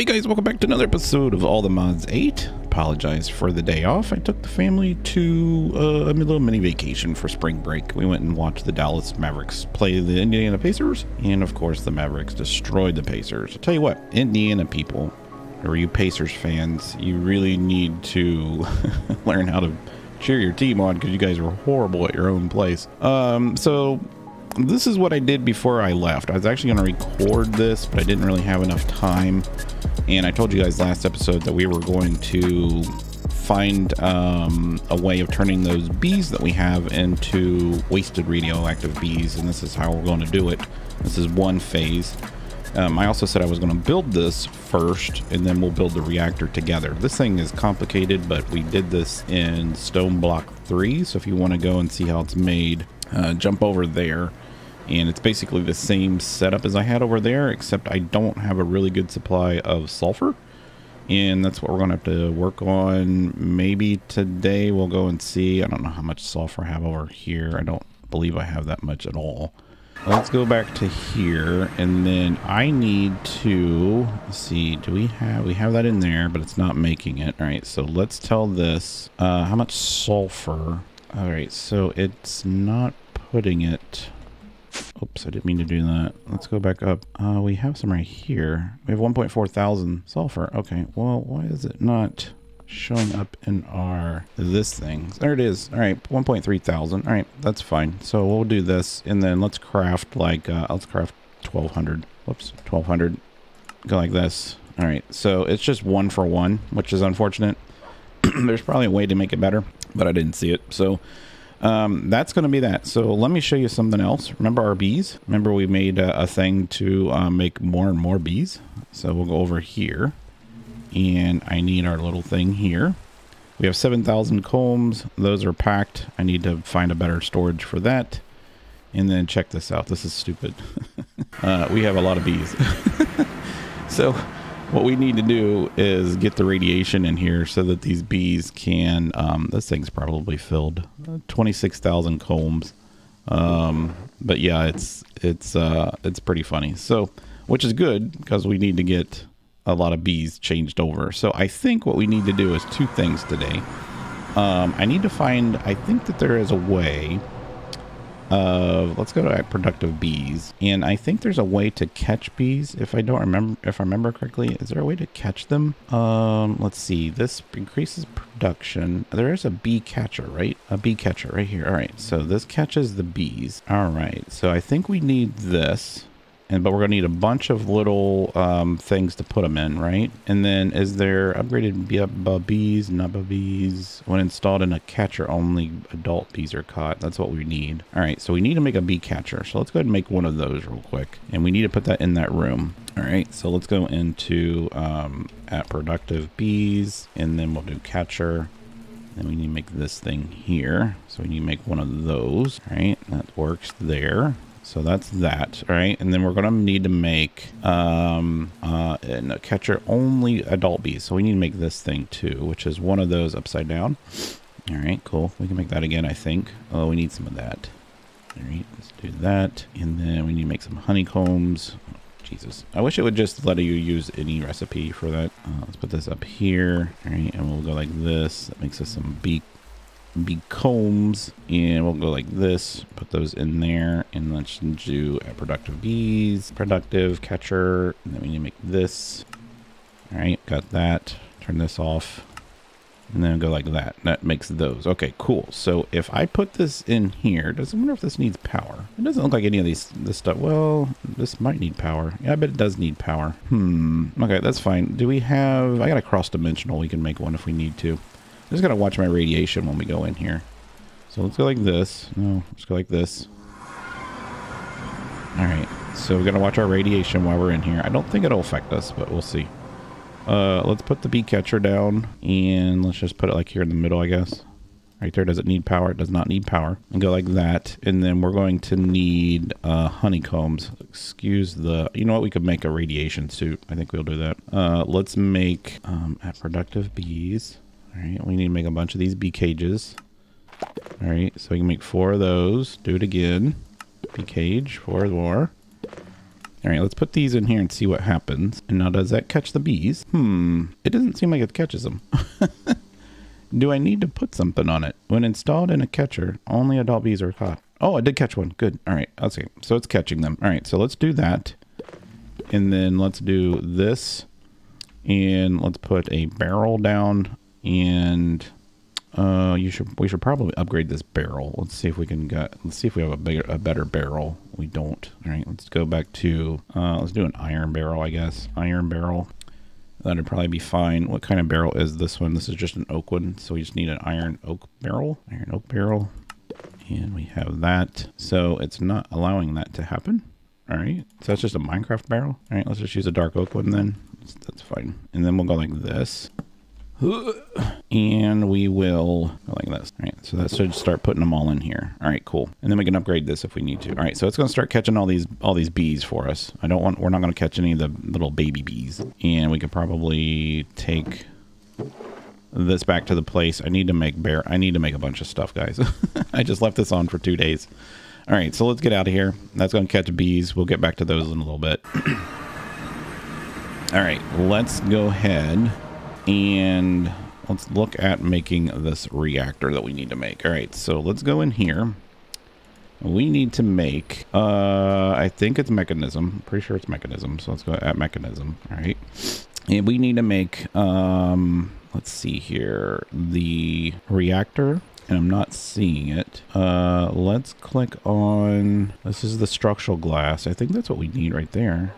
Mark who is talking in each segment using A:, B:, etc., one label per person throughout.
A: Hey guys, welcome back to another episode of All the Mods 8. Apologize for the day off. I took the family to a little mini vacation for spring break. We went and watched the Dallas Mavericks play the Indiana Pacers, and of course the Mavericks destroyed the Pacers. I'll tell you what, Indiana people, or you Pacers fans, you really need to learn how to cheer your team on because you guys were horrible at your own place. So this is what I did before I left. I was actually going to record this, but I didn't really have enough time. And I told you guys last episode that we were going to find a way of turning those bees that we have into wasted radioactive bees. And this is how we're going to do it. This is one phase. I also said I was going to build this first, and then we'll build the reactor together. This thing is complicated, but we did this in Stone Block 3. So if you want to go and see how it's made, jump over there. And it's basically the same setup as I had over there, except I don't have a really good supply of sulfur. And that's what we're going to have to work on. Maybe today we'll go and see. I don't know how much sulfur I have over here. I don't believe I have that much at all. Let's go back to here, and then I need to see, do we have that in there, but it's not making it. All right, so let's tell this how much sulfur. All right, so it's not putting it. Oops, I didn't mean to do that. Let's go back up. We have some right here. We have 1.4 thousand sulfur. Okay, well, why is it not showing up in our this thing? There it is. All right, 1.3 thousand. All right, that's fine. So we'll do this, and then let's craft like let's craft 1200. Whoops, 1200. Go like this. All right, so it's just 1 for 1, which is unfortunate. There's probably a way to make it better, but I didn't see it. So that's going to be that. So let me show you something else. Remember our bees? Remember we made a thing to make more and more bees. So we'll go over here, and I need our little thing here. We have 7,000 combs. Those are packed. I need to find a better storage for that. And then check this out. This is stupid. We have a lot of bees. So what we need to do is get the radiation in here so that these bees can, this thing's probably filled 26,000 combs. But yeah, it's pretty funny. So, which is good because we need to get a lot of bees changed over. So I think what we need to do is two things today. I need to find, I think that there is a way of, let's go to productive bees, and I think there's a way to catch bees. If I remember correctly, is there a way to catch them? Let's see, this increases production. There is a bee catcher, right? A bee catcher right here. All right, so this catches the bees. All right, so I think we need this, but we're gonna need a bunch of little things to put them in, right? And then is there upgraded bees, not bees? When installed in a catcher, only adult bees are caught. That's what we need. All right, so we need to make a bee catcher. So let's go ahead and make one of those real quick. And we need to put that in that room. All right, so let's go into at productive bees, and then we'll do catcher. Then we need to make this thing here. So we need to make one of those, right? That works there. So that's that, right? And then we're gonna need to make a catcher only adult bees. So we need to make this thing too, which is one of those upside down. All right, cool. We can make that again, I think. Oh, we need some of that. All right, let's do that. And then we need to make some honeycombs. Oh, Jesus, I wish it would just let you use any recipe for that. Let's put this up here. All right, and we'll go like this. That makes us some bee combs, and we'll go like this, put those in there, and let's do a productive bees, productive catcher, and then we need to make this. All right, got that. Turn this off, and then go like that. That makes those. Okay, cool. So if I put this in here, I wonder if this needs power. It doesn't look like any of this stuff. Well, this might need power. Yeah, I bet it does need power. Okay, that's fine. Do we have, I got a cross-dimensional. We can make one if we need to. I just gotta watch my radiation when we go in here. So let's go like this. No, let's go like this. All right, so we're gonna watch our radiation while we're in here. I don't think it'll affect us, but we'll see. Let's put the bee catcher down, and let's just put it like here in the middle, I guess. Right there. Does it need power? It does not need power. And go like that. And then we're going to need honeycombs. Excuse the, you know what? We could make a radiation suit. I think we'll do that. Let's make at productive bees. All right, we need to make a bunch of these bee cages. All right, so we can make 4 of those. Do it again. Bee cage, 4 more. All right, let's put these in here and see what happens. And now, does that catch the bees? It doesn't seem like it catches them. Do I need to put something on it? When installed in a catcher, only adult bees are caught. Oh, I did catch one. Good. All right. Let's see. So it's catching them. All right. So let's do that. And then let's do this. And let's put a barrel down. And we should probably upgrade this barrel. Let's see if we can let's see if we have a better barrel. We don't. All right. Let's go back to, let's do an iron barrel, I guess. Iron barrel. That'd probably be fine. What kind of barrel is this one? This is just an oak one. So we just need an iron oak barrel. Iron oak barrel. And we have that. So it's not allowing that to happen. All right. So that's just a Minecraft barrel. All right. Let's just use a dark oak one then. That's fine. And then we'll go like this. And we will go like this. All right. So that should start putting them all in here. All right, cool. And then we can upgrade this if we need to. All right. So it's going to start catching all these bees for us. we're not going to catch any of the little baby bees. And we could probably take this back to the place. I need to make a bunch of stuff, guys. I just left this on for 2 days. All right. So let's get out of here. That's going to catch bees. We'll get back to those in a little bit. All right. Let's go ahead and let's look at making this reactor that we need to make. All right, so let's go in here. We need to make, I think it's mechanism. Pretty sure it's mechanism. So let's go at mechanism. All right. And we need to make, let's see here, the reactor. And I'm not seeing it. Let's click on, this is the structural glass. I think that's what we need right there.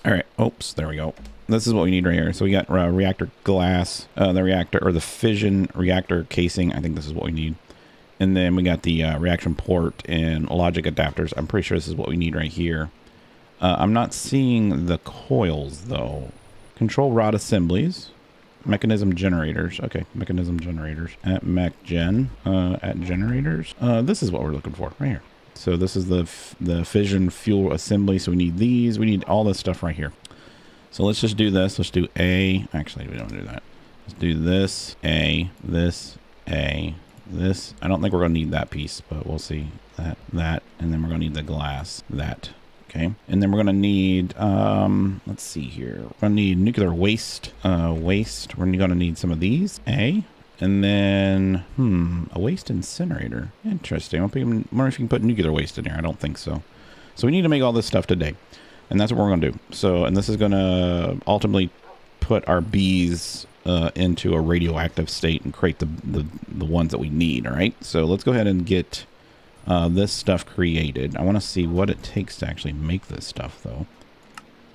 A: All right. Oops, there we go. This is what we need right here. So we got reactor glass, the reactor or the fission reactor casing. I think this is what we need. And then we got the reaction port and logic adapters. I'm pretty sure this is what we need right here. I'm not seeing the coils though. Control rod assemblies, mechanism generators. Okay, mechanism generators at mech gen, at generators. This is what we're looking for right here. So this is the fission fuel assembly. So we need these. We need all this stuff right here. So let's just do this. Let's do A. Actually, we don't do that. Let's do this, A, this, A, this. I don't think we're going to need that piece, but we'll see. That, and then we're going to need the glass, that. Okay. And then we're going to need, let's see here. We're going to need nuclear waste, waste. We're going to need some of these, A. And then, a waste incinerator. Interesting. I wonder if you can put nuclear waste in here. I don't think so. So we need to make all this stuff today. And that's what we're going to do. So, and this is going to ultimately put our bees into a radioactive state and create the ones that we need. All right. So let's go ahead and get this stuff created. I want to see what it takes to actually make this stuff, though.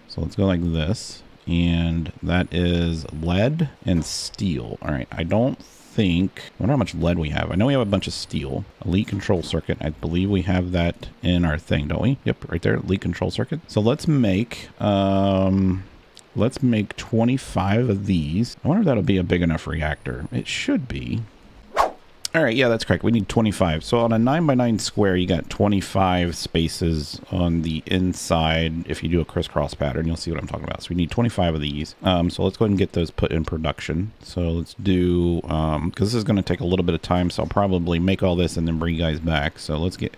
A: So let's go like this. And that is lead and steel. All right. I wonder how much lead we have. I know we have a bunch of steel. Elite control circuit. I believe we have that in our thing, don't we? Yep, right there. Elite control circuit. So let's make 25 of these. I wonder if that'll be a big enough reactor. It should be. All right, yeah, that's correct. We need 25. So on a 9x9 square, you got 25 spaces on the inside. If you do a crisscross pattern, you'll see what I'm talking about. So we need 25 of these. So let's go ahead and get those put in production. So let's do, because this is going to take a little bit of time, so I'll probably make all this and then bring you guys back. So let's get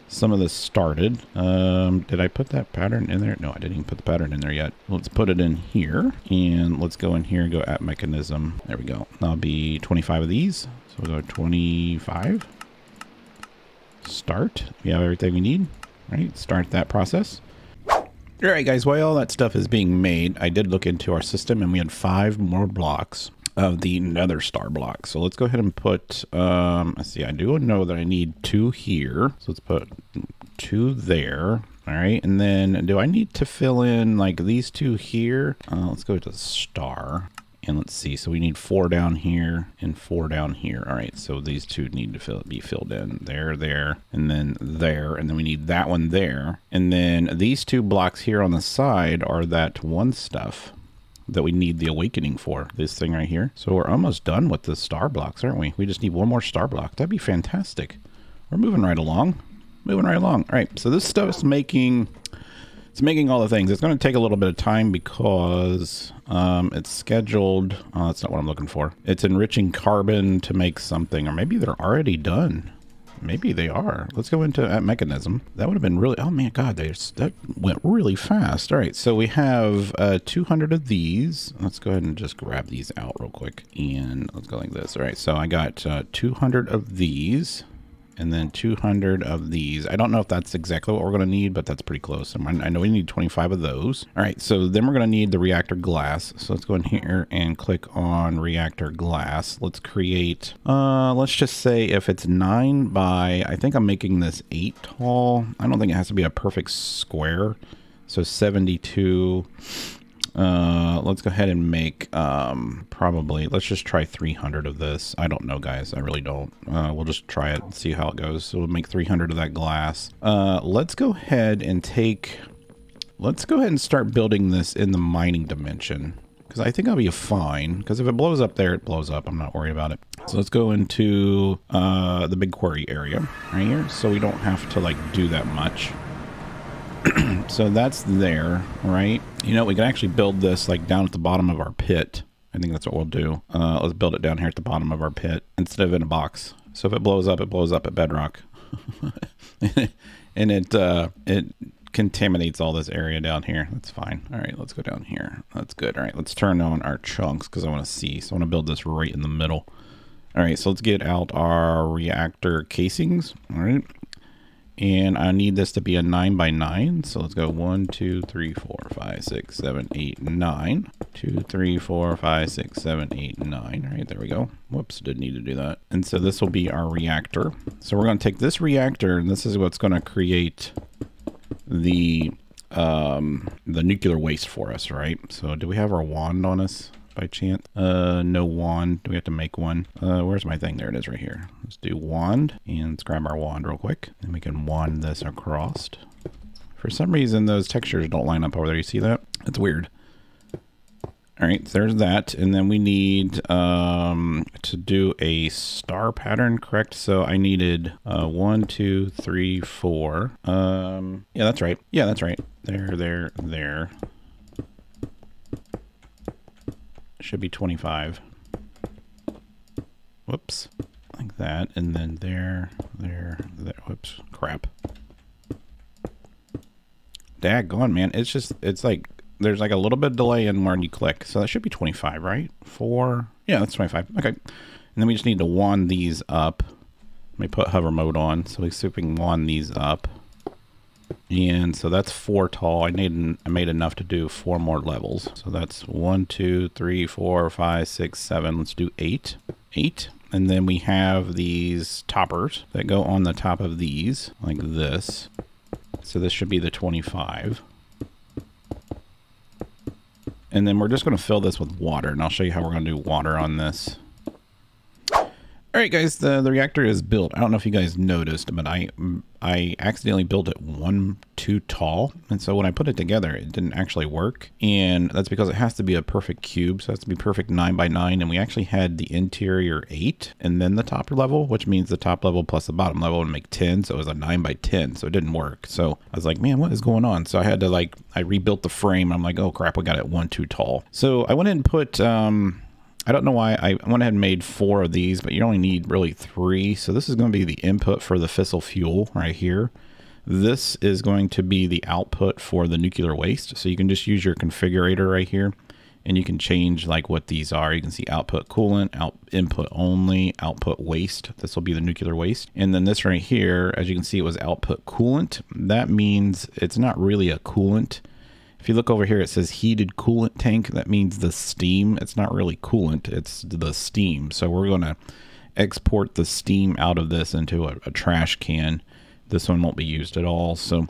A: some of this started. Did I put that pattern in there? No, I didn't even put the pattern in there yet. Let's put it in here, and let's go in here and go at mechanism. There we go. That'll be 25 of these. So we'll go 25. Start. We have everything we need. All right, start that process. All right, guys, while all that stuff is being made, I did look into our system, and we had 5 more blocks of the nether star block. So let's go ahead and put, let's see, I do know that I need 2 here. So let's put 2 there. All right, and then do I need to fill in like these 2 here? Let's go to the star. And let's see, so we need 4 down here and 4 down here. All right, so these 2 need to be filled in. There, and then there, and then we need that one there. And then these 2 blocks here on the side are that one stuff that we need the awakening for, this thing right here. So we're almost done with the star blocks, aren't we? We just need 1 more star block. That'd be fantastic. We're moving right along. All right, so this stuff is making... It's making all the things. It's going to take a little bit of time because it's scheduled. That's not what I'm looking for. It's enriching carbon to make something, or maybe they're already done. Maybe they are. Let's go into mechanism. That would have been really, oh man, God, that went really fast. All right, so we have 200 of these. Let's go ahead and just grab these out real quick. And let's go like this. All right, so I got 200 of these. And then 200 of these. I don't know if that's exactly what we're going to need, but that's pretty close. I know we need 25 of those. All right, so then we're going to need the reactor glass. So let's go in here and click on reactor glass. Let's create, let's just say if it's 9 by, I think I'm making this 8 tall. I don't think it has to be a perfect square. So 72. Let's go ahead and make, probably, let's just try 300 of this. I don't know, guys. I really don't. We'll just try it and see how it goes. So we'll make 300 of that glass. Let's go ahead and start building this in the mining dimension, because I think I'll be fine. Because if it blows up there, it blows up. I'm not worried about it. So let's go into, the big quarry area right here. So we don't have to like do that much. So that's there, right? You know, we can actually build this like down at the bottom of our pit. I think that's what we'll do. Let's build it down here at the bottom of our pit instead of in a box. So if it blows up at bedrock. And it contaminates all this area down here. That's fine. All right, let's go down here. That's good. All right, let's turn on our chunks because I want to see. So I want to build this right in the middle. All right, so let's get out our reactor casings. All right. And I need this to be a 9 by 9. So let's go 1, 2, 3, 4, 5, 6, 7, 8, 9. 2, 3, 4, 5, 6, 7, 8, 9. All right, there we go. Whoops, didn't need to do that. And so this will be our reactor. So we're going to take this reactor, and this is what's going to create the nuclear waste for us, right? So do we have our wand on us by chance? No wand. Do we have to make one? Where's my thing? There it is right here. Let's do wand, and let's grab our wand real quick, and we can wand this across. For some reason, those textures don't line up over there. You see that? That's weird. All right, so there's that, and then we need to do a star pattern, correct? So I needed 1, 2, 3, 4. Yeah, that's right. Yeah, that's right. There. Should be 25. Whoops. Like that. And then there. Whoops. Crap. Daggone, man. It's like, there's like a little bit of delay in when you click. So that should be 25, right? 4. Yeah, that's 25. Okay. And then we just need to wand these up. Let me put hover mode on. So we see if we can wand these up. And so that's 4 tall. I made enough to do 4 more levels. So that's 1, 2, 3, 4, 5, 6, 7. Let's do 8. 8. And then we have these toppers that go on the top of these like this. So this should be the 25. And then we're just going to fill this with water, and I'll show you how we're going to do water on this. All right, guys, the reactor is built. I don't know if you guys noticed, but I accidentally built it 1 too tall. And so when I put it together, it didn't actually work. And that's because it has to be a perfect cube. So it has to be perfect 9 by 9. And we actually had the interior 8 and then the top level, which means the top level plus the bottom level would make 10. So it was a 9 by 10. So it didn't work. So I was like, man, what is going on? So I had to I rebuilt the frame. I'm like, oh crap, we got it 1 too tall. So I went in and put, I don't know why I went ahead and made 4 of these, but you only need really 3. So this is going to be the input for the fissile fuel right here. This is going to be the output for the nuclear waste. So you can just use your configurator right here, and you can change like what these are. You can see output coolant, input only, output waste. This will be the nuclear waste. And then this right here, as you can see, it was output coolant. That means it's not really a coolant. If you look over here, it says heated coolant tank. That means the steam. It's not really coolant, it's the steam. So we're going to export the steam out of this into a trash can. This one won't be used at all. So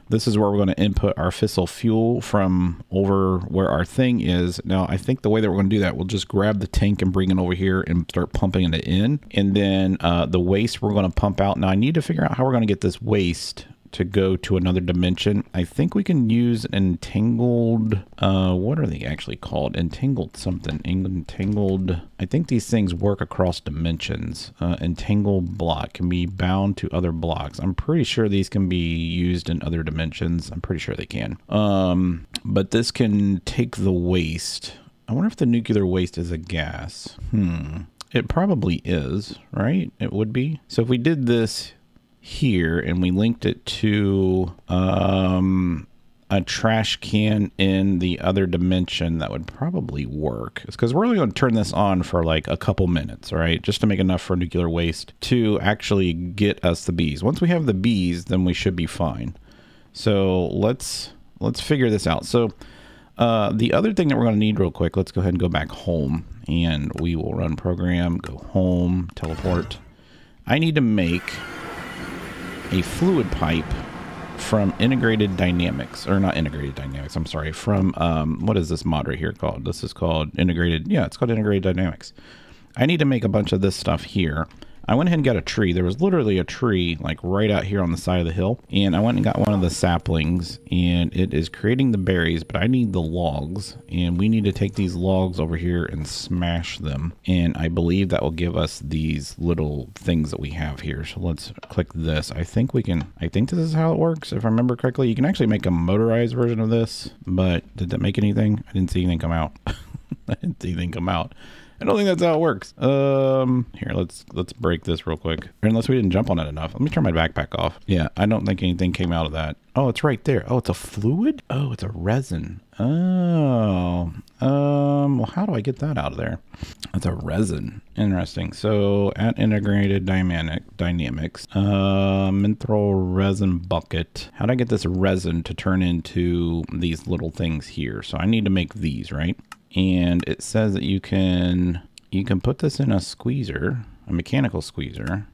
A: this is where we're going to input our fissile fuel from over where our thing is. Now, I think the way that we're going to do that, we'll just grab the tank and bring it over here and start pumping it in. And then the waste we're going to pump out. Now, I need to figure out how we're going to get this waste to go to another dimension. I think we can use entangled, what are they actually called? Entangled something, entangled. I think these things work across dimensions. Entangled block can be bound to other blocks. I'm pretty sure these can be used in other dimensions. I'm pretty sure they can. But this can take the waste. I wonder if the nuclear waste is a gas. It probably is, right? It would be. So if we did this here and we linked it to a trash can in the other dimension, that would probably work. It's because we're only going to turn this on for like a couple minutes, right? Just to make enough for nuclear waste to actually get us the bees. Once we have the bees, then we should be fine. So let's figure this out. So the other thing that we're going to need real quick, let's go ahead and go back home, and we will run program, go home, teleport. I need to make a fluid pipe from integrated dynamics, or not integrated dynamics, I'm sorry, from what is this mod right here called? This is called integrated, yeah, it's called integrated dynamics. I need to make a bunch of this stuff here. I went ahead and got a tree. There was literally a tree like right out here on the side of the hill, and I went and got one of the saplings, and it is creating the berries, but I need the logs, and we need to take these logs over here and smash them, and I believe that will give us these little things that we have here. So let's click this. I think this is how it works, if I remember correctly. You can actually make a motorized version of this, but did that make anything? I didn't see anything come out. I didn't see anything come out. I don't think that's how it works. Here, let's break this real quick. Unless we didn't jump on it enough. Let me turn my backpack off. Yeah, I don't think anything came out of that. Oh, it's right there. Oh, it's a fluid? Oh, it's a resin. Oh. Well, how do I get that out of there? It's a resin. Interesting. So at integrated dynamics, menthol resin bucket. How do I get this resin to turn into these little things here? So I need to make these, right? And it says that you can put this in a squeezer, a mechanical squeezer,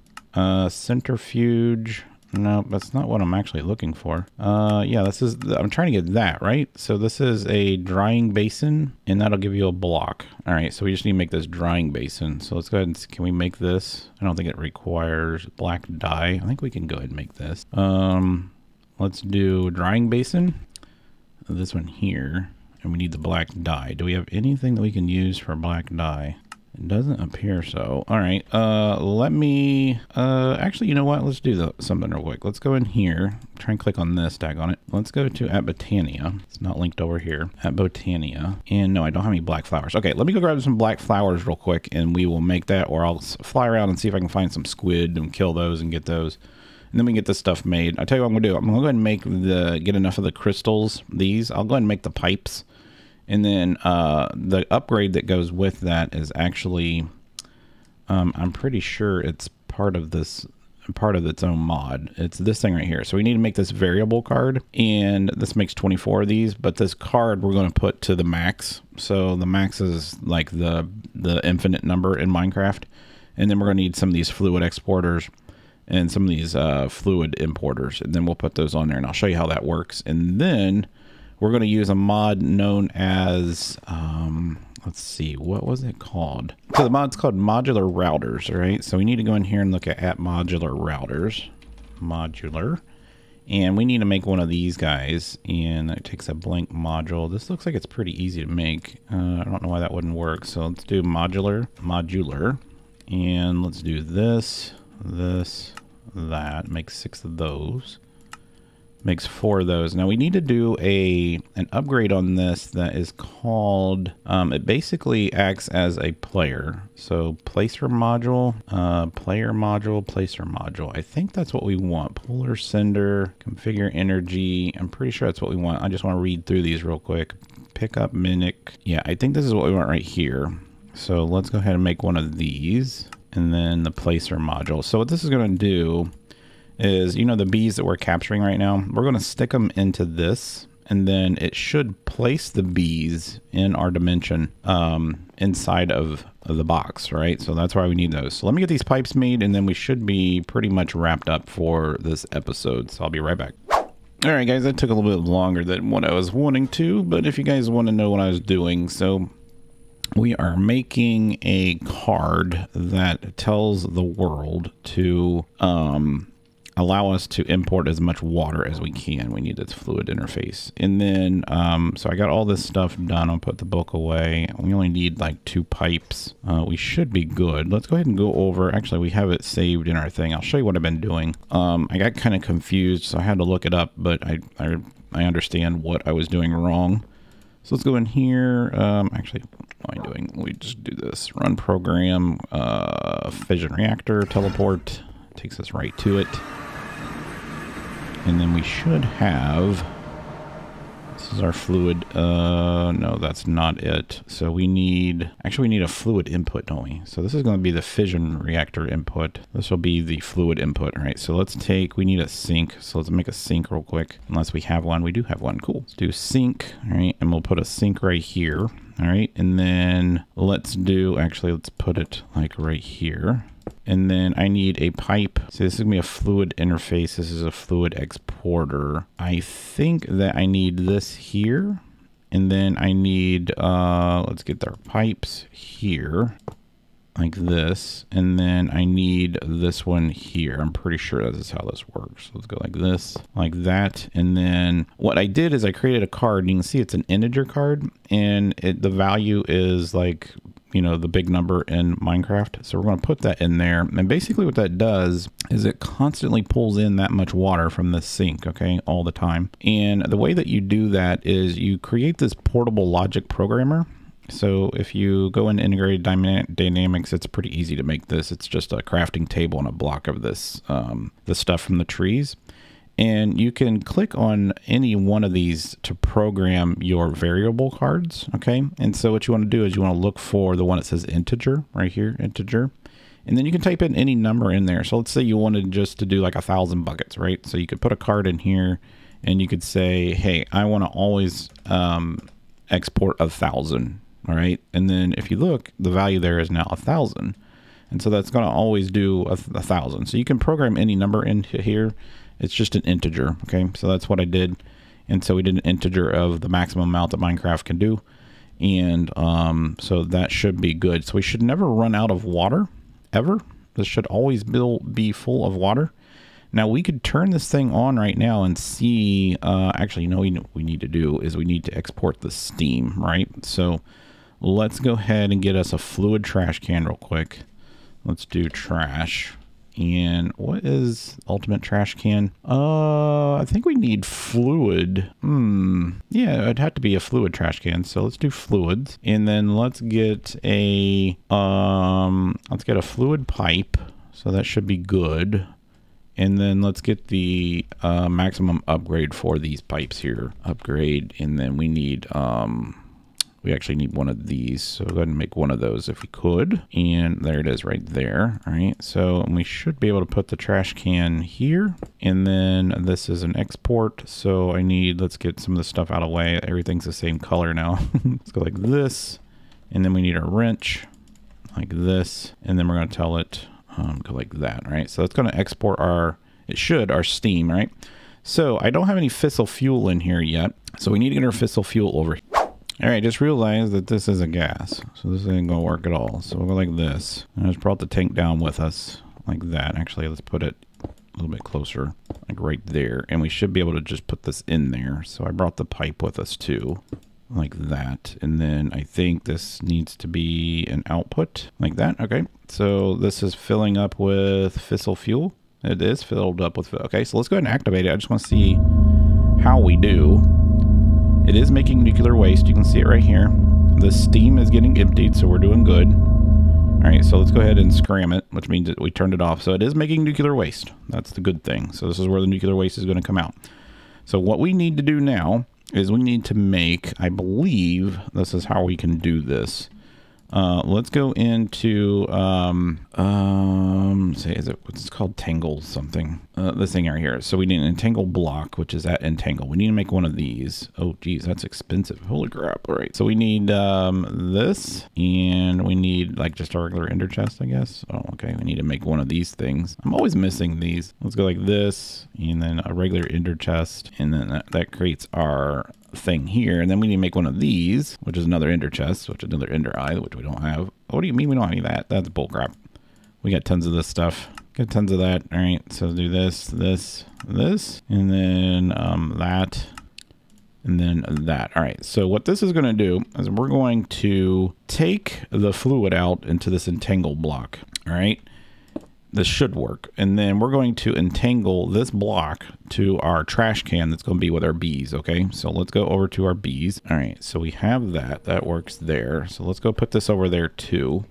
A: centrifuge. No, that's not what I'm actually looking for. Yeah, I'm trying to get that, right? So this is a drying basin, and that'll give you a block. All right, so we just need to make this drying basin. So let's go ahead and, can we make this? I don't think it requires black dye. I think we can go ahead and make this. Let's do drying basin. This one here. And we need the black dye. Do we have anything that we can use for black dye? It doesn't appear so. All right, let me, actually, you know what? Let's do something real quick. Let's go in here, try and click on this, tag on it. Let's go to at Botania. It's not linked over here. At Botania. And no, I don't have any black flowers. Okay, let me go grab some black flowers real quick, and we will make that, or I'll fly around and see if I can find some squid and kill those and get those. And then we can get this stuff made. I'll tell you what I'm gonna do. I'm gonna go ahead and make get enough of the crystals, these. I'll go ahead and make the pipes. And then the upgrade that goes with that is actually, I'm pretty sure it's part of its own mod. It's this thing right here. So we need to make this variable card, and this makes 24 of these, but this card we're going to put to the max. So the max is like the infinite number in Minecraft. And then we're going to need some of these fluid exporters and some of these fluid importers, and then we'll put those on there, and I'll show you how that works. And then we're going to use a mod known as, let's see, what was it called? So the mod's called modular routers, right? So we need to go in here and look at modular routers, modular, and we need to make one of these guys, and it takes a blank module. This looks like it's pretty easy to make. I don't know why that wouldn't work. So let's do modular, and let's do this, that, make 6 of those. Makes 4 of those. Now we need to do an upgrade on this that is called, it basically acts as a player. So placer module, player module, placer module. I think that's what we want. Polar sender, configure energy. I'm pretty sure that's what we want. I just want to read through these real quick. Pick up mimic. Yeah, I think this is what we want right here. So let's go ahead and make one of these, and then the placer module. So what this is going to do is, you know, the bees that we're capturing right now, we're going to stick them into this, and then it should place the bees in our dimension inside of the box, right? So that's why we need those. So let me get these pipes made, and then we should be pretty much wrapped up for this episode. So I'll be right back. All right, guys, that took a little bit longer than what I was wanting to, but if you guys want to know what I was doing, so we are making a card that tells the world to allow us to import as much water as we can. We need this fluid interface. And then, so I got all this stuff done. I'll put the book away. We only need like 2 pipes. We should be good. Let's go ahead and go over. Actually, we have it saved in our thing. I'll show you what I've been doing. I got kind of confused, so I had to look it up, but I understand what I was doing wrong. So let's go in here. Actually, what am I doing? We just do this. Run program, fission reactor, teleport. Takes us right to it. And then we should have... This is our fluid. No, that's not it. So we need... Actually, we need a fluid input, don't we? So this is going to be the fission reactor input. This will be the fluid input, right? So let's take... We need a sink. So let's make a sink real quick. Unless we have one. We do have one. Cool. Let's do sink, all right? And we'll put a sink right here, all right? And then let's do... Actually, let's put it like right here. And then I need a pipe. So this is gonna be a fluid interface. This is a fluid exporter. I think that I need this here. And then I need, let's get our pipes here. Like this. And then I need this one here. I'm pretty sure this is how this works. So let's go like this, like that. And then what I did is I created a card. And you can see it's an integer card. And the value is like... you know, the big number in Minecraft. So we're going to put that in there. And basically what that does is it constantly pulls in that much water from the sink, okay, all the time. And the way that you do that is you create this portable logic programmer. So if you go into integrated dynamics, it's pretty easy to make this. It's just a crafting table and a block of this, the stuff from the trees. And you can click on any one of these to program your variable cards, okay? And so what you want to do is you want to look for the one that says integer, right here, integer. And then you can type in any number in there. So let's say you wanted just to do like 1,000 buckets, right? So you could put a card in here and you could say, hey, I want to always export 1,000, all right? And then if you look, the value there is now 1,000. And so that's going to always do 1,000. So you can program any number into here. It's just an integer, okay? So that's what I did. And so we did an integer of the maximum amount that Minecraft can do. And so that should be good. So we should never run out of water, ever. This should always be full of water. Now we could turn this thing on right now and see, actually, you know what we need to do is we need to export the steam, right? So let's go ahead and get us a fluid trash can real quick. Let's do trash. And what is ultimate trash can? I think we need fluid. Yeah, it'd have to be a fluid trash can. So let's do fluids. And then let's get a fluid pipe. So that should be good. And then let's get the maximum upgrade for these pipes here. Upgrade. And then we need we actually need one of these. So go ahead and make one of those if we could. And there it is right there. All right. So we should be able to put the trash can here. And then this is an export. So I need, let's get some of the stuff out of the way. Everything's the same color now. Let's go like this. And then we need a wrench like this. And then we're going to tell it, go like that. Right. So that's going to export our steam. Right. So I don't have any fissile fuel in here yet. So we need to get our fissile fuel over here. All right, just realize that this is a gas, so this ain't gonna work at all. So we'll go like this. And I just brought the tank down with us, like that. Actually, let's put it a little bit closer, like right there. And we should be able to just put this in there. So I brought the pipe with us too, like that. And then I think this needs to be an output, like that. Okay, so this is filling up with fissile fuel. It is filled up with, okay, so let's go ahead and activate it. I just wanna see how we do. It is making nuclear waste. You can see it right here. The steam is getting emptied, so we're doing good. All right, so let's go ahead and scram it, which means that we turned it off. So it is making nuclear waste. That's the good thing. So this is where the nuclear waste is going to come out. So what we need to do now is we need to make, I believe this is how we can do this. Let's go into, say, what's called tangle something, this thing right here. So we need an entangle block, which is at entangle. We need to make one of these. Oh, geez, that's expensive. Holy crap. All right. So we need, this, and we need like just a regular ender chest, I guess. Oh, okay. We need to make one of these things. I'm always missing these. Let's go like this, and then a regular ender chest. And then that creates our thing here. And then we need to make one of these, which is another ender chest, which is another ender eye, which we don't have. What do you mean we don't have any of that? That's bullcrap. We got tons of this stuff. Got tons of that. All right, so do this, this, this, and then that, and then that. All right, so what this is going to do is we're going to take the fluid out into this entangle block. All right, this should work. And then we're going to entangle this block to our trash can that's going to be with our bees, okay? So let's go over to our bees. All right, so we have that. That works there. So let's go put this over there too.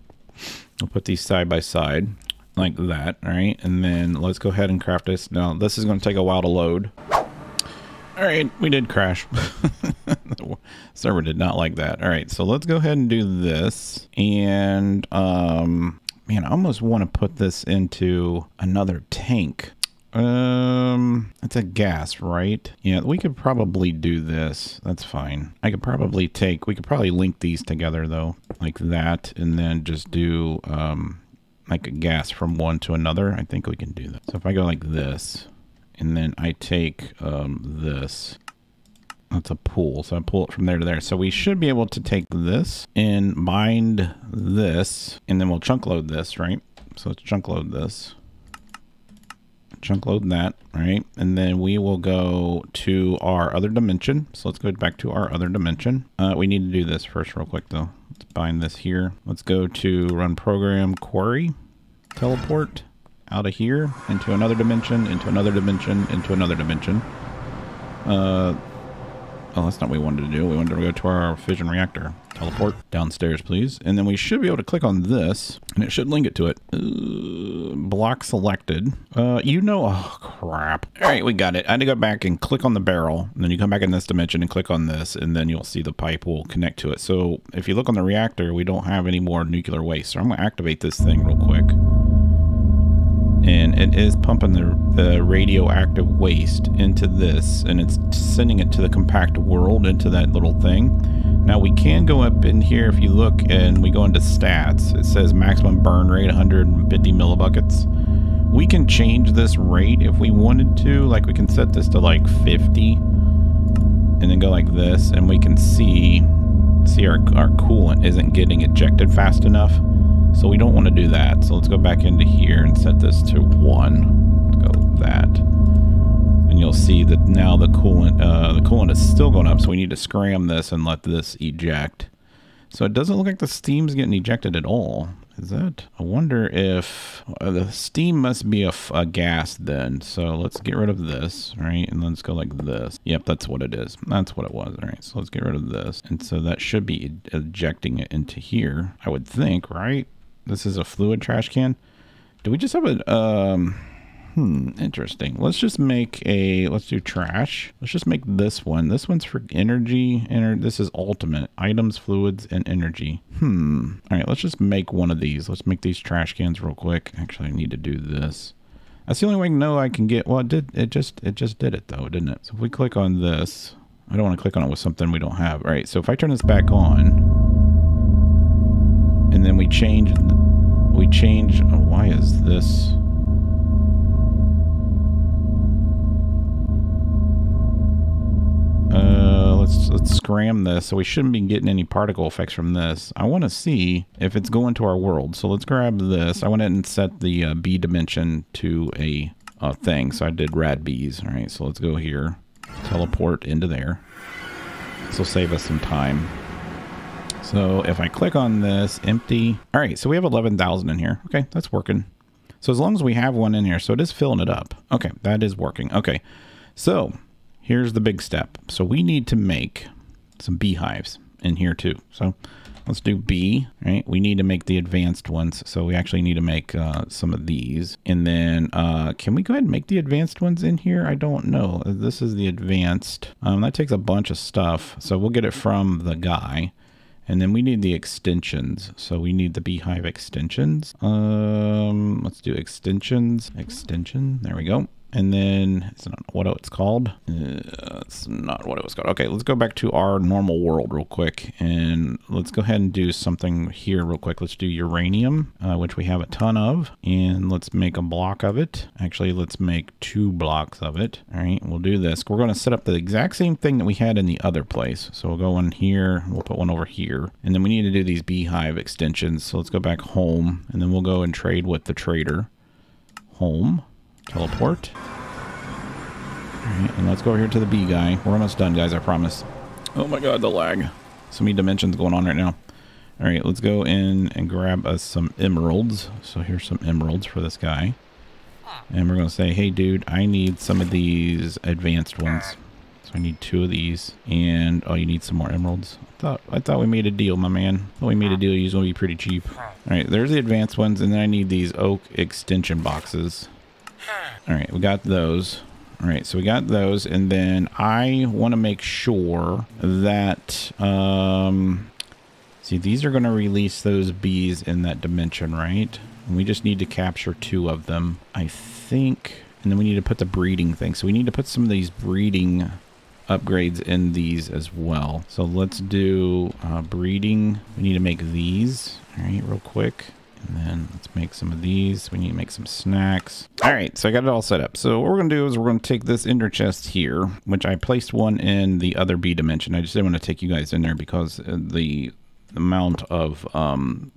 A: We'll put these side by side like that, all right? And then let's go ahead and craft this. Now, this is going to take a while to load. All right, we did crash. The server did not like that. All right, so let's go ahead and do this. And, man, I almost want to put this into another tank. It's a gas, right? Yeah, we could probably do this. That's fine. We could probably link these together though, like that, and then just do, like a gas from one to another. I think we can do that. So if I go like this, and then I take this, that's a pool. So I pull it from there to there. So we should be able to take this and bind this, and then we'll chunk load this, right? So let's chunk load this. Chunk load that, right? And then we will go to our other dimension. So let's go back to our other dimension. We need to do this first real quick though. Let's bind this here. Let's go to run program query, teleport out of here into another dimension, into another dimension, into another dimension. Oh, that's not what we wanted to do. We wanted to go to our fission reactor. Teleport downstairs, please. And then we should be able to click on this, and it should link it to it. Block selected. Oh, crap. All right, we got it. I had to go back and click on the barrel, and then you come back in this dimension and click on this, and then you'll see the pipe will connect to it. So if you look on the reactor, we don't have any more nuclear waste. So I'm going to activate this thing real quick. And it is pumping the radioactive waste into this, and it's sending it to the compact world, into that little thing. Now we can go up in here, if you look and we go into stats, it says maximum burn rate 150 millibuckets. We can change this rate if we wanted to, like we can set this to like 50 and then go like this, and we can see our coolant isn't getting ejected fast enough. So we don't want to do that. So let's go back into here and set this to 1. Let's go that. And you'll see that now the coolant is still going up. So we need to scram this and let this eject. So it doesn't look like the steam's getting ejected at all. Is that? I wonder if the steam must be a gas then. So let's get rid of this, right? And let's go like this. Yep, that's what it is. That's what it was. All right, so let's get rid of this. And so that should be ejecting it into here, I would think, right? This is a fluid trash can. Do we just have a, interesting. Let's just make let's do trash. Let's just make this one. This one's for energy. This is ultimate. Items, fluids, and energy. All right, let's just make one of these. Let's make these trash cans real quick. Actually, I need to do this. That's the only way I know I can get, well, it just did it though, didn't it? So if we click on this, I don't want to click on it with something we don't have. All right, so if I turn this back on, and then we change, oh, why is this? Let's scram this. So we shouldn't be getting any particle effects from this. I want to see if it's going to our world. So let's grab this. I went ahead and set the B dimension to a thing. So I did rad bees. All right, so let's go here. Teleport into there. This will save us some time. So if I click on this, empty. All right, so we have 11,000 in here. Okay, that's working. So as long as we have one in here, so it is filling it up. Okay, that is working. Okay, so here's the big step. So we need to make some beehives in here too. So let's do bee, right? We need to make the advanced ones. So we actually need to make some of these. And then can we go ahead and make the advanced ones in here? I don't know. This is the advanced. That takes a bunch of stuff. So we'll get it from the guy. And then we need the extensions. So we need the beehive extensions. Let's do extensions. Extension. There we go. And then it's not what it's called. It's not what it was called. Okay, let's go back to our normal world real quick. And let's go ahead and do something here real quick. Let's do uranium, which we have a ton of. And let's make a block of it. Actually, let's make 2 blocks of it. All right, we'll do this. We're going to set up the exact same thing that we had in the other place. So we'll go in here. We'll put one over here. And then we need to do these beehive extensions. So let's go back home. And then we'll go and trade with the trader. Home. Teleport. All right, and let's go over here to the bee guy. We're almost done, guys, I promise. Oh my god, the lag. So many dimensions going on right now. All All right, let's go in and grab us some emeralds. So here's some emeralds for this guy. And we're going to say, hey, dude, I need some of these advanced ones. So I need 2 of these. And, oh, you need some more emeralds. I thought we made a deal, my man. I thought we made a deal. He's going to be pretty cheap. All right, there's the advanced ones. And then I need these oak extension boxes. All right, we got those. All right, so we got those. And then I want to make sure that... see, these are going to release those bees in that dimension, right? And we just need to capture 2 of them, I think. And then we need to put the breeding thing. So we need to put some of these breeding upgrades in these as well. So let's do breeding. We need to make these, all right, real quick. And then let's make some of these. We need to make some snacks. All right, so I got it all set up. So what we're going to do is we're going to take this ender chest here, which I placed one in the other bee dimension. I just didn't want to take you guys in there because the amount of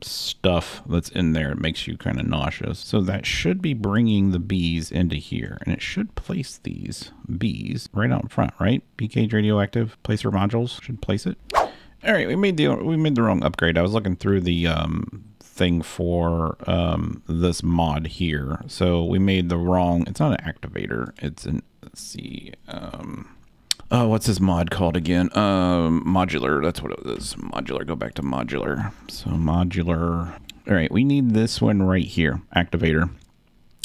A: stuff that's in there, it makes you kind of nauseous. So that should be bringing the bees into here, and it should place these bees right out in front, right? Bee cage radioactive placer modules should place it. All right, we made the wrong upgrade. I was looking through the thing for this mod here, so we made the wrong. It's not an activator. It's an, let's see. Oh, what's this mod called again? Modular. That's what it is. Modular. Go back to modular. So modular. All right, we need this one right here. Activator.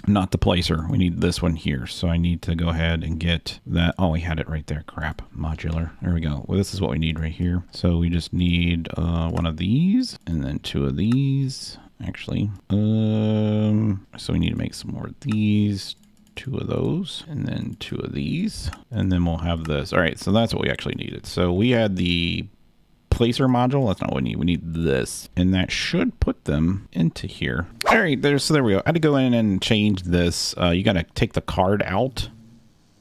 A: Not the placer. We need this one here. So I need to go ahead and get that. Oh, we had it right there. Crap. Modular. There we go. Well, this is what we need right here. So we just need 1 of these and then 2 of these. Actually. So we need to make some more of these. 2 of those and then 2 of these, and then we'll have this. All right, so that's what we actually needed. So we had the placer module. That's not what we need. We need this, and that should put them into here. All right, so there we go. I had to go in and change this. You got to take the card out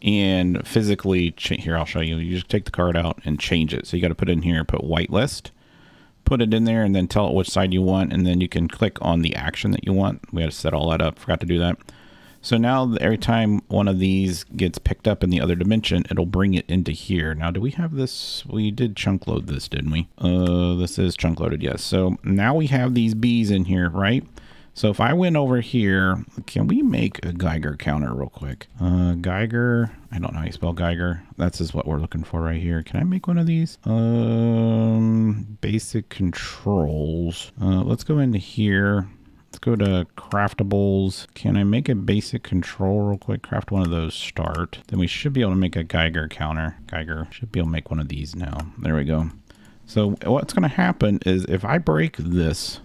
A: and physically here, I'll show you. You just take the card out and change it. So you got to put it in here, put whitelist, put it in there, and then tell it which side you want, and then you can click on the action that you want. We had to set all that up. Forgot to do that. So now every time one of these gets picked up in the other dimension, it'll bring it into here. Now, do we have this? We did chunk load this, didn't we? This is chunk loaded, yes. So now we have these bees in here, right? So if I went over here, can we make a Geiger counter real quick? Geiger, I don't know how you spell Geiger. That's just what we're looking for right here. Can I make one of these? Basic controls. Let's go into here. Let's go to craftables. Can I make a basic control real quick? Craft one of those, start. Then we should be able to make a Geiger counter. Geiger should be able to make one of these now. There we go. So what's going to happen is if I break this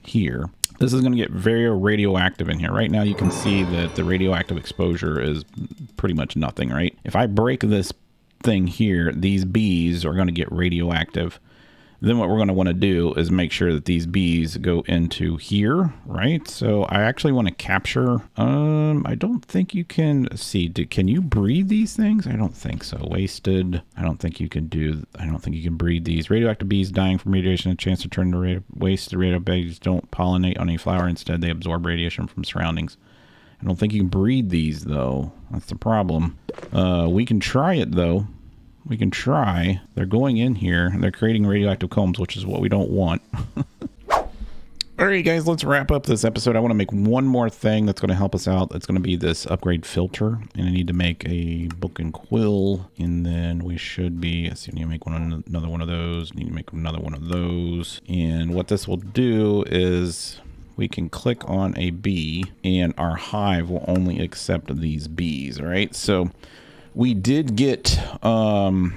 A: here, this is going to get very radioactive in here. Right now you can see that the radioactive exposure is pretty much nothing, right? If I break this thing here, these bees are going to get radioactive. Then what we're going to want to do is make sure that these bees go into here, right? So I actually want to capture, I don't think you can see, can you breed these things? I don't think so. Wasted. I don't think you can breed these. Radioactive bees dying from radiation, a chance to turn to waste. The radioactive bees don't pollinate on any flower. Instead, they absorb radiation from surroundings. I don't think you can breed these though. That's the problem. We can try it though. We can try. They're going in here and they're creating radioactive combs, which is what we don't want. All right, guys, let's wrap up this episode. I want to make one more thing that's going to help us out. That's going to be this upgrade filter. And I need to make a book and quill. And then we should be, let's see, I need to make another one of those. I need to make another one of those. And what this will do is we can click on a bee and our hive will only accept these bees. All right, so we did get 2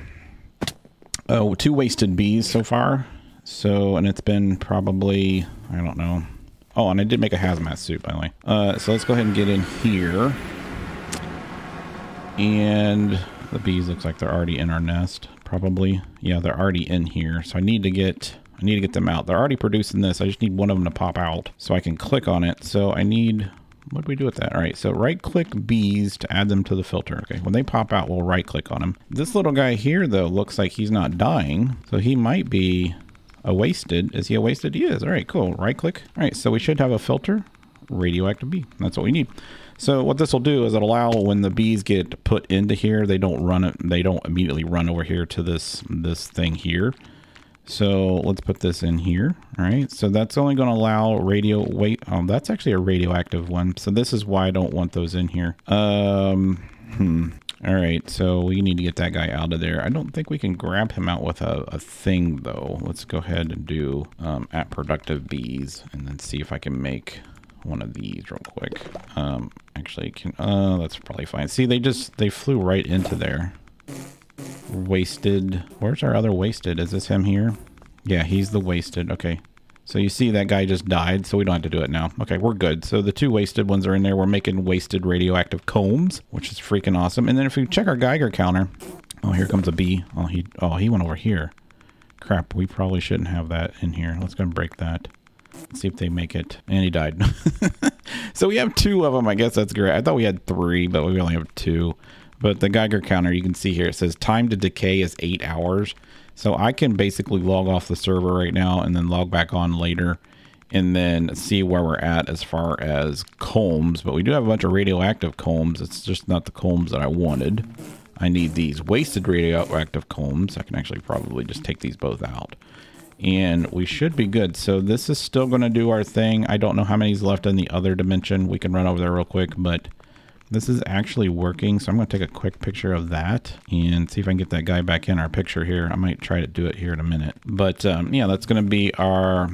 A: wasted bees so far. So, and it's been probably, I don't know. Oh, and I did make a hazmat suit, by the way. So let's go ahead and get in here. And the bees looks like they're already in our nest, probably. Yeah, they're already in here. So I need to get them out. They're already producing this. I just need one of them to pop out so I can click on it. So I need, what do we do with that? All right, so right click bees to add them to the filter. Okay, when they pop out, we'll right click on them. This little guy here though, looks like he's not dying. So he might be a wasted. Is he a wasted? He is. All right, cool. Right click. All right, so we should have a filter, radioactive bee. That's what we need. So what this will do is it'll allow when the bees get put into here, they don't run it. They don't immediately run over here to this thing here. So let's put this in here. All right. So that's only going to allow that's actually a radioactive one. So this is why I don't want those in here. All right. So we need to get that guy out of there. I don't think we can grab him out with a thing though. Let's go ahead and do at productive bees and then see if I can make one of these real quick. Actually that's probably fine. See, they flew right into there. Wasted. Where's our other wasted? Is this him here? Yeah, he's the wasted. Okay. So you see that guy just died, so we don't have to do it now. Okay, we're good. So the 2 wasted ones are in there. We're making wasted radioactive combs, which is freaking awesome. And then if we check our Geiger counter, oh, here comes a bee. Oh, he went over here. Crap, we probably shouldn't have that in here. Let's go and break that. Let's see if they make it. And he died. So we have 2 of them. I guess that's great. I thought we had 3, but we only have 2. But the Geiger counter, you can see here, it says time to decay is 8 hours. So I can basically log off the server right now and then log back on later and then see where we're at as far as combs. But we do have a bunch of radioactive combs. It's just not the combs that I wanted. I need these wasted radioactive combs. I can actually probably just take these both out. And we should be good. So this is still going to do our thing. I don't know how many's left in the other dimension. We can run over there real quick, but this is actually working. So I'm going to take a quick picture of that and see if I can get that guy back in our picture here. I might try to do it here in a minute. But yeah, that's going to be our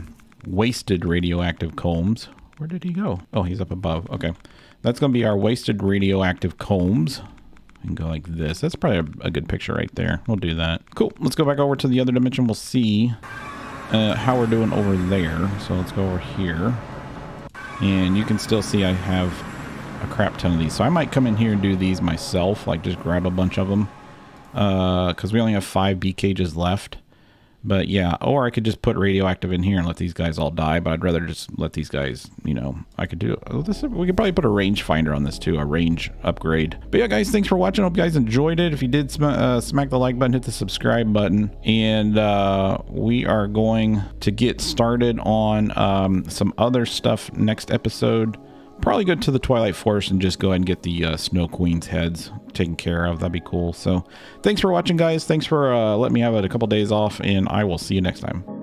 A: wasted radioactive combs. Where did he go? Oh, he's up above. Okay. That's going to be our wasted radioactive combs. And go like this. That's probably a good picture right there. We'll do that. Cool. Let's go back over to the other dimension. We'll see how we're doing over there. So let's go over here. And you can still see I have a crap ton of these. So I might come in here and do these myself. Like just grab a bunch of them. Because we only have 5 bee cages left. But yeah, or I could just put radioactive in here and let these guys all die. But I'd rather just let these guys, you know, I could do this. We could probably put a range finder on this too, a range upgrade. But yeah, guys, thanks for watching. Hope you guys enjoyed it. If you did, smack the like button, hit the subscribe button. And we are going to get started on some other stuff next episode. Probably go to the Twilight Forest and just go ahead and get the Snow Queen's heads taken care of. That'd be cool. So thanks for watching, guys. Thanks for letting me have a couple days off, and I will see you next time.